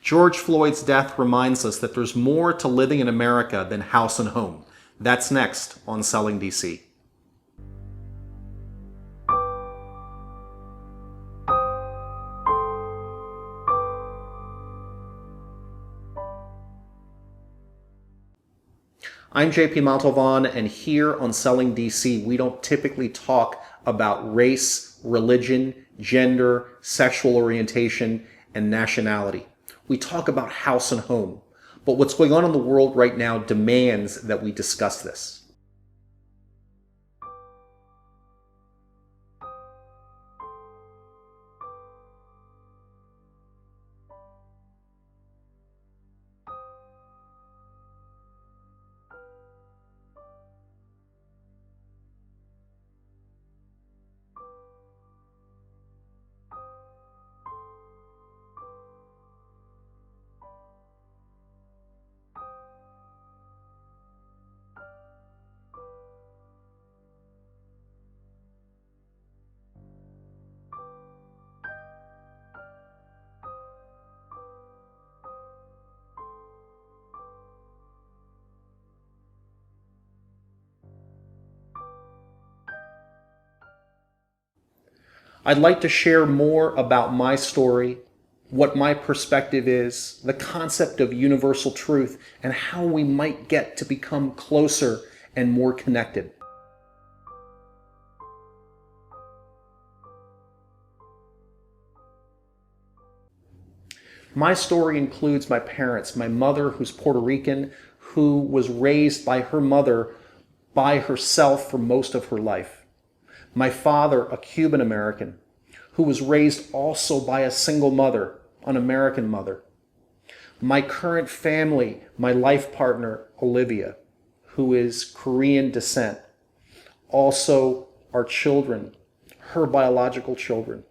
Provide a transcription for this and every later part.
George Floyd's death reminds us that there's more to living in America than house and home. That's next on Selling DC. I'm JP Montalvan, and here on Selling DC, we don't typically talk about race, religion, gender, sexual orientation, and nationality. We talk about house and home. But what's going on in the world right now demands that we discuss this. I'd like to share more about my story, what my perspective is, the concept of universal truth, and how we might get to become closer and more connected. My story includes my parents, my mother, who's Puerto Rican, who was raised by her mother by herself for most of her life. My father, a Cuban American, who was raised also by a single mother, an American mother. My current family, my life partner, Olivia, who is Korean descent. Also our children, her biological children,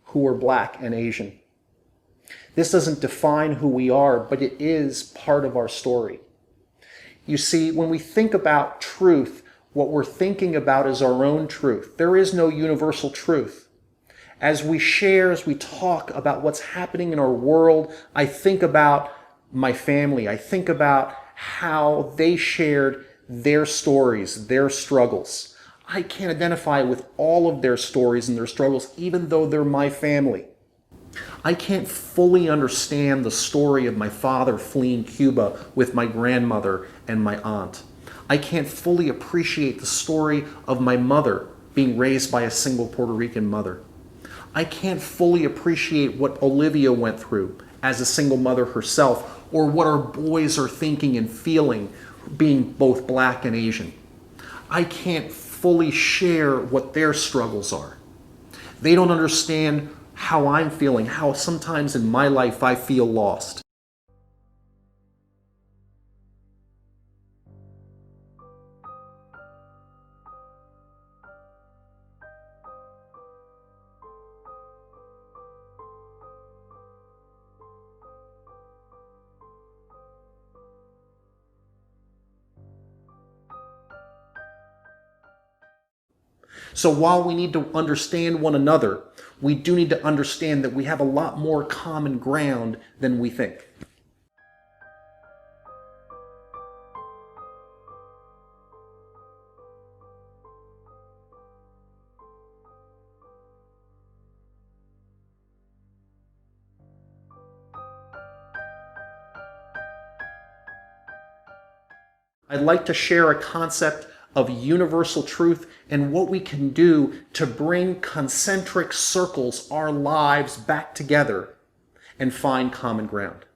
who are Black and Asian. This doesn't define who we are, but it is part of our story. You see, when we think about truth, what we're thinking about is our own truth. There is no universal truth. As we share, as we talk about what's happening in our world, I think about my family. I think about how they shared their stories, their struggles. I can't identify with all of their stories and their struggles, even though they're my family. I can't fully understand the story of my father fleeing Cuba with my grandmother and my aunt. I can't fully appreciate the story of my mother being raised by a single Puerto Rican mother. I can't fully appreciate what Olivia went through as a single mother herself, or what our boys are thinking and feeling being both Black and Asian. I can't fully share what their struggles are. They don't understand how I'm feeling, how sometimes in my life I feel lost. So while we need to understand one another, we do need to understand that we have a lot more common ground than we think. I'd like to share a concept of universal truth and what we can do to bring concentric circles, our lives, back together and find common ground.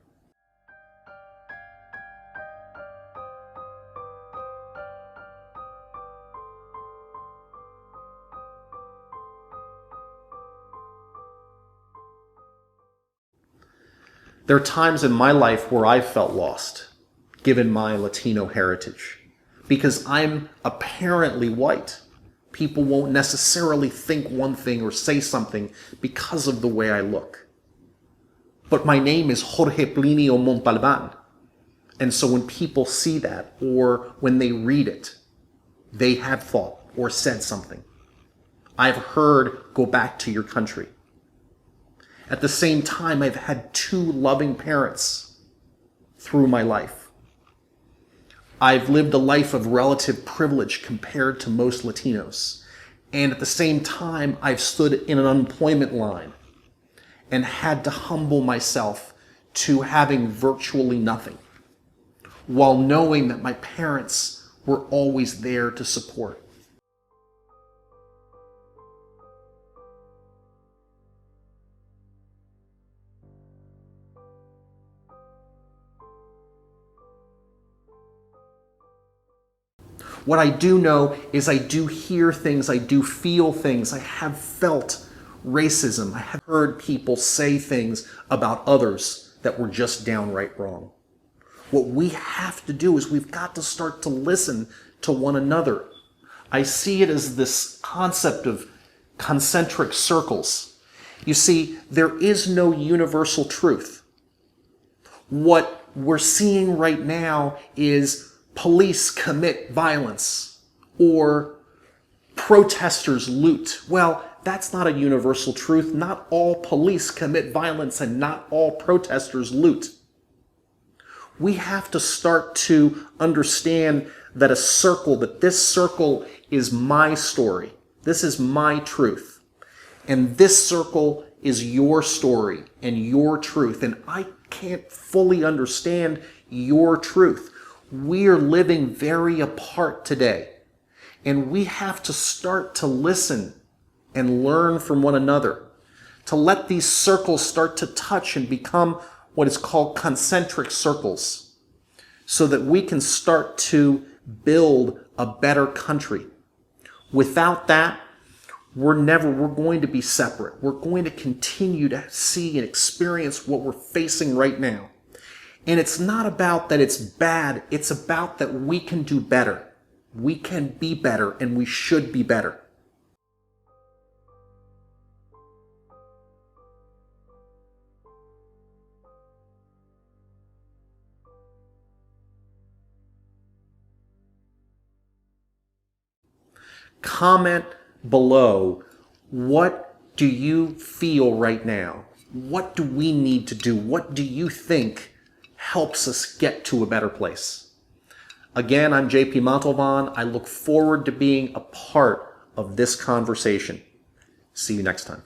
There are times in my life where I felt lost, given my Latino heritage. Because I'm apparently white, people won't necessarily think one thing or say something because of the way I look. But my name is Jorge Plinio Montalban. And so when people see that, or when they read it, they have thought or said something. I've heard, go back to your country. At the same time, I've had 2 loving parents through my life. I've lived a life of relative privilege compared to most Latinos. And at the same time, I've stood in an unemployment line and had to humble myself to having virtually nothing, while knowing that my parents were always there to support. What I do know is I do hear things, I do feel things, I have felt racism, I have heard people say things about others that were just downright wrong. What we have to do is we've got to start to listen to one another. I see it as this concept of concentric circles. You see, there is no universal truth. What we're seeing right now is police commit violence or protesters loot. Well, that's not a universal truth. Not all police commit violence and not all protesters loot. We have to start to understand that this circle is my story. This is my truth. And this circle is your story and your truth. And I can't fully understand your truth. We are living very apart today. And we have to start to listen and learn from one another, to let these circles start to touch and become what is called concentric circles, so that we can start to build a better country. Without that, we're going to be separate. We're going to continue to see and experience what we're facing right now. And it's not about that it's bad. It's about that we can do better. We can be better, and we should be better. Comment below, what do you feel right now? What do we need to do? What do you think helps us get to a better place? Again, I'm JP Montalvan. I look forward to being a part of this conversation. See you next time.